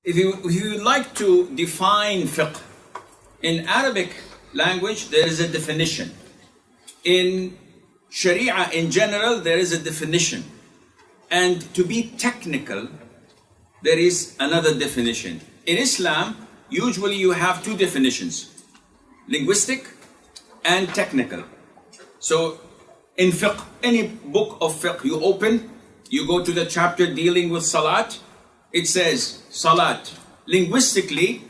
If you like to define fiqh, in Arabic language there is a definition. In Sharia in general there is a definition. And to be technical, there is another definition. In Islam, usually you have two definitions: linguistic and technical. So in fiqh, any book of fiqh you open, you go to the chapter dealing with salat, it says salat. Linguistically,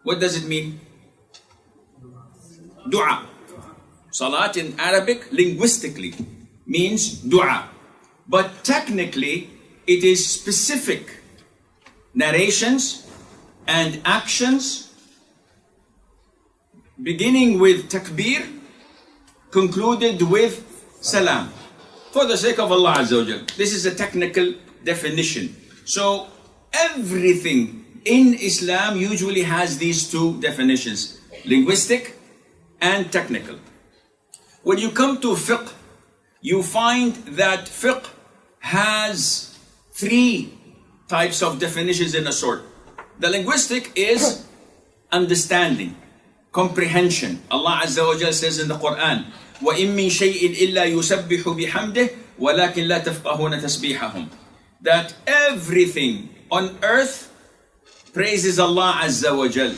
what does it mean? Dua. Salat in Arabic, linguistically, means dua. But technically, it is specific narrations and actions beginning with takbir, concluded with salam. For the sake of Allah Azza wa Jal. This is a technical definition. So everything in Islam usually has these two definitions: linguistic and technical. When you come to fiqh, you find that fiqh has three types of definitions in a sort. The linguistic is understanding, comprehension. Allah Azza wa Jal says in the Qur'an, وَإِن مِّن شَيْءٍ إِلَّا يُسَبِّحُ بِحَمْدِهِ وَلَكِنْ لَا تَفْقَهُونَ تَسْبِيحَهُمْ. That everything on earth praises Allah Azza wa Jal,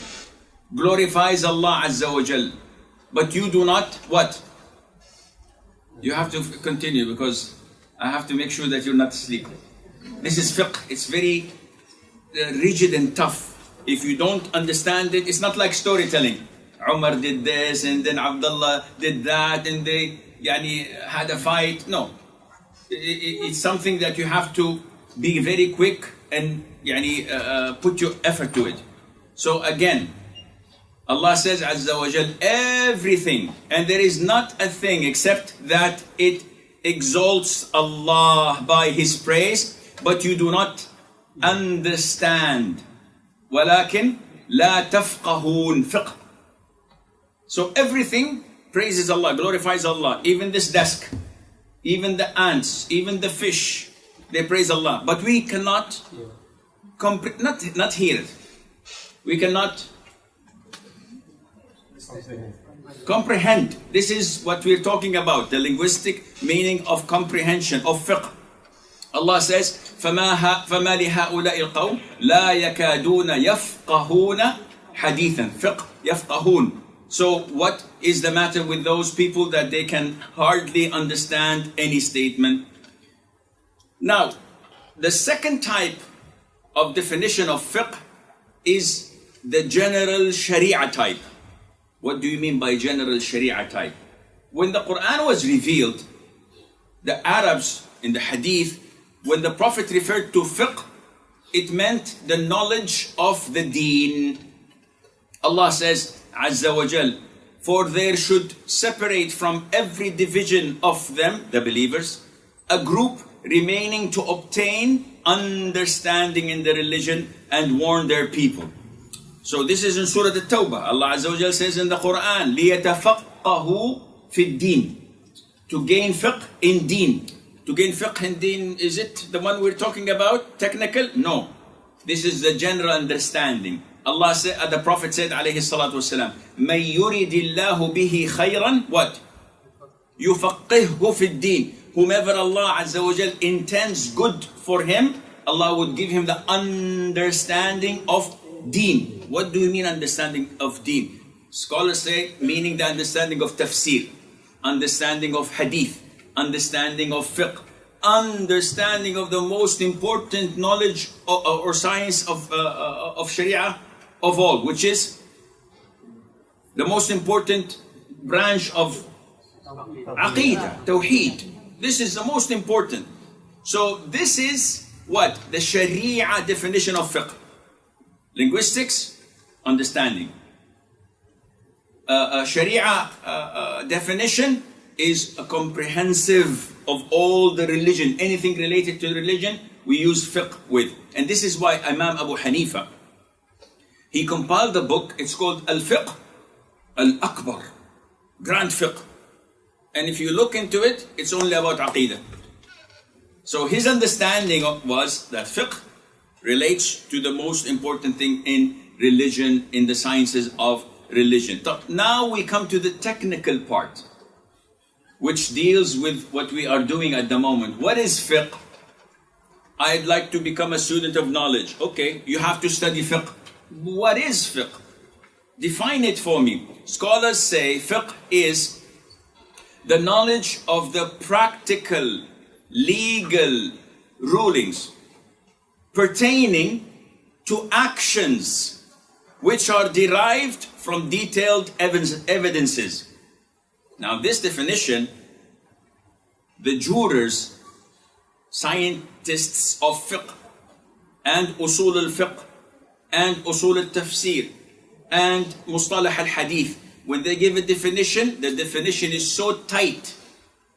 glorifies Allah Azza wa Jal, but you do not what? You have to continue because I have to make sure that you're not asleep. This is fiqh. It's very rigid and tough. If you don't understand it, it's not like storytelling. Umar did this and then Abdullah did that and they had a fight. No. It's something that you have to be very quick and put your effort to it. So again, Allah says Azza wa Jal, everything, and there is not a thing except that it exalts Allah by His praise, but you do not understand. وَلَكِنْ لَا تَفْقَهُونَ fiqh. So everything praises Allah, glorifies Allah. Even this desk, even the ants, even the fish, they praise Allah. But we cannot, not hear it. We cannot comprehend. This is what we're talking about, the linguistic meaning of comprehension, of fiqh. Allah says, فَمَا لِهَؤُلَاءِ الْقَوْمِ لَا يَكَادُونَ يَفْقَهُونَ حَدِيثًا. Fiqh, يَفْقَهُونَ. So what is the matter with those people that they can hardly understand any statement? Now, the second type of definition of fiqh is the general sharia type. What do you mean by general sharia type? When the Qur'an was revealed, the Arabs in the hadith, when the Prophet referred to fiqh, it meant the knowledge of the deen. Allah says, Azza wa Jal, for there should separate from every division of them, the believers, a group remaining to obtain understanding in the religion and warn their people. So this is in Surah At-Tawbah. Allah Azza wa Jal says in the Quran, لِيَتَفَقَّهُ فِي الدِّينِ. To gain fiqh in deen. To gain fiqh in deen, is it the one we're talking about? Technical? No. This is the general understanding. Allah said, the Prophet said, alayhi salatu wasalam, مَن يُرِدِ اللَّهُ بِهِ خَيْرًا what? يُفَقِّهُ فِي الدِّينِ. Whomever Allah Azza wa Jal intends good for him, Allah would give him the understanding of deen. What do you mean understanding of deen? Scholars say meaning the understanding of tafsir, understanding of hadith, understanding of fiqh, understanding of the most important knowledge or science of sharia of all, which is the most important branch of aqidah, tawheed. This is the most important. So this is what? The sharia definition of fiqh. Linguistics, understanding. Sharia definition is a comprehensive of all the religion. Anything related to religion, we use fiqh with. And this is why Imam Abu Hanifa, he compiled a book, it's called Al-Fiqh Al-Akbar, Grand Fiqh. And if you look into it, it's only about Aqidah. So his understanding was that fiqh relates to the most important thing in religion, in the sciences of religion. Now we come to the technical part, which deals with what we are doing at the moment. What is fiqh? I'd like to become a student of knowledge. Okay, you have to study fiqh. What is fiqh? Define it for me. Scholars say fiqh is the knowledge of the practical, legal rulings pertaining to actions which are derived from detailed evidences. Now this definition, the jurors, scientists of fiqh and usul al-fiqh and usul al-tafsir and mustalah al-hadith, when they give a definition, the definition is so tight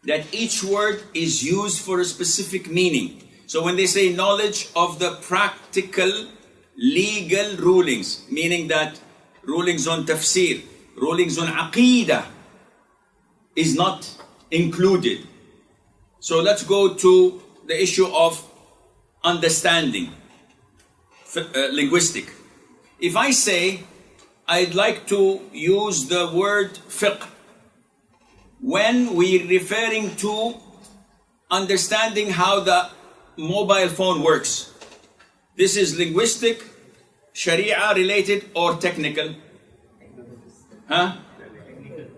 that each word is used for a specific meaning. So when they say knowledge of the practical legal rulings, meaning that rulings on tafsir, rulings on aqeedah is not included. So let's go to the issue of understanding, linguistic. If I say I'd like to use the word fiqh when we're referring to understanding how the mobile phone works, this is linguistic, sharia related, or technical? Huh?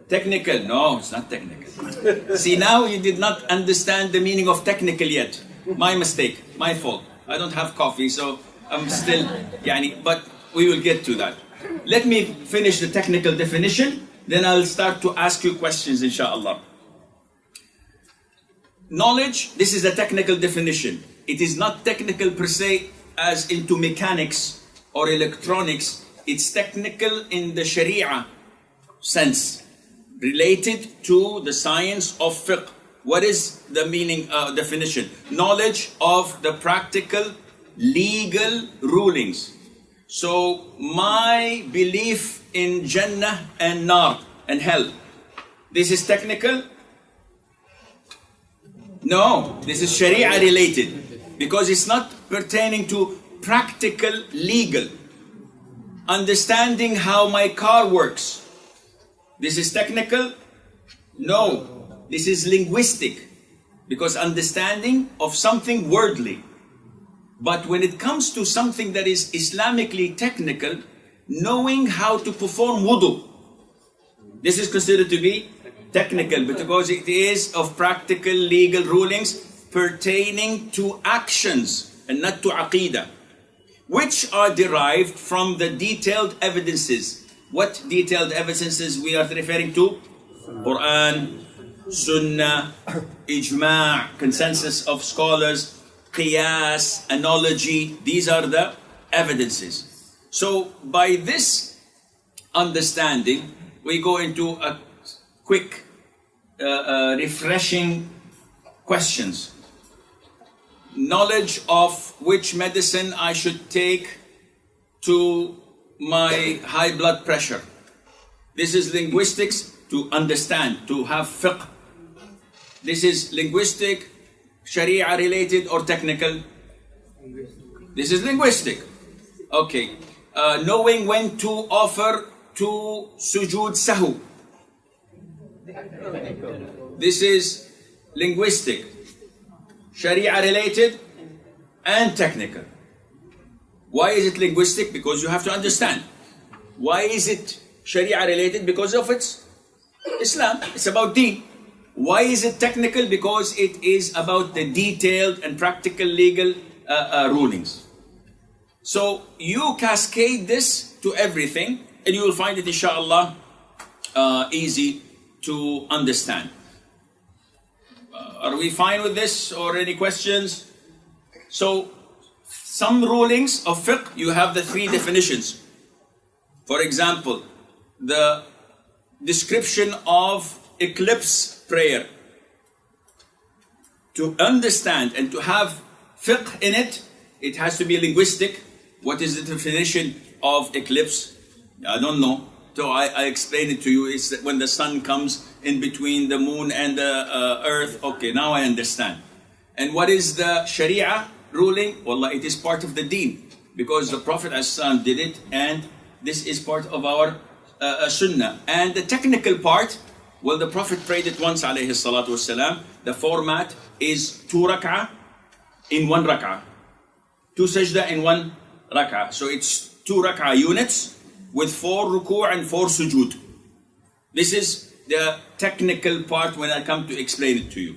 Technical? No, it's not technical. See, now you did not understand the meaning of technical yet. My mistake, my fault. I don't have coffee, so I'm still, but we will get to that. Let me finish the technical definition, then I'll start to ask you questions, inshallah. Knowledge, this is a technical definition. It is not technical per se as into mechanics or electronics. It's technical in the sharia sense, related to the science of fiqh. What is the meaning, definition? Knowledge of the practical legal rulings. So my belief in Jannah and Nar and hell, this is technical? No, this is Sharia related, because it's not pertaining to practical legal. Understanding how my car works, this is technical? No, this is linguistic, because understanding of something worldly. But when it comes to something that is Islamically technical, knowing how to perform wudu, this is considered to be technical, because it is of practical legal rulings pertaining to actions and not to aqeedah, which are derived from the detailed evidences. What detailed evidences we are referring to? Qur'an, Sunnah, Ijma', consensus of scholars, Qiyas, analogy, these are the evidences. So by this understanding, we go into a quick, refreshing questions. Knowledge of which medicine I should take to my high blood pressure. This is linguistics, to understand, to have fiqh. This is linguistic, Sharia related, or technical? This is linguistic. Okay. Knowing when to offer to sujood sahu. This is linguistic, Sharia related, and technical. Why is it linguistic? Because you have to understand. Why is it Sharia related? Because of its Islam. It's about deen. Why is it technical? Because it is about the detailed and practical legal rulings. So you cascade this to everything, and you will find it, inshallah, easy to understand. Are we fine with this, or any questions? So some rulings of fiqh, you have the three definitions. For example, the description of eclipse prayer. To understand and to have fiqh in it, it has to be linguistic. What is the definition of eclipse? I don't know. So I explain it to you. It's that when the sun comes in between the moon and the earth. Okay, now I understand. And what is the Sharia ruling? Wallah, it is part of the deen. because the Prophet ﷺ did it, and this is part of our sunnah. And the technical part, well, the Prophet prayed it once, alayhi salatu wasalam. The format is 2 rak'ah in 1 rak'ah, 2 sajda in 1 rak'ah. So it's 2 rak'ah units with 4 ruku' and 4 sujood. This is the technical part when I come to explain it to you.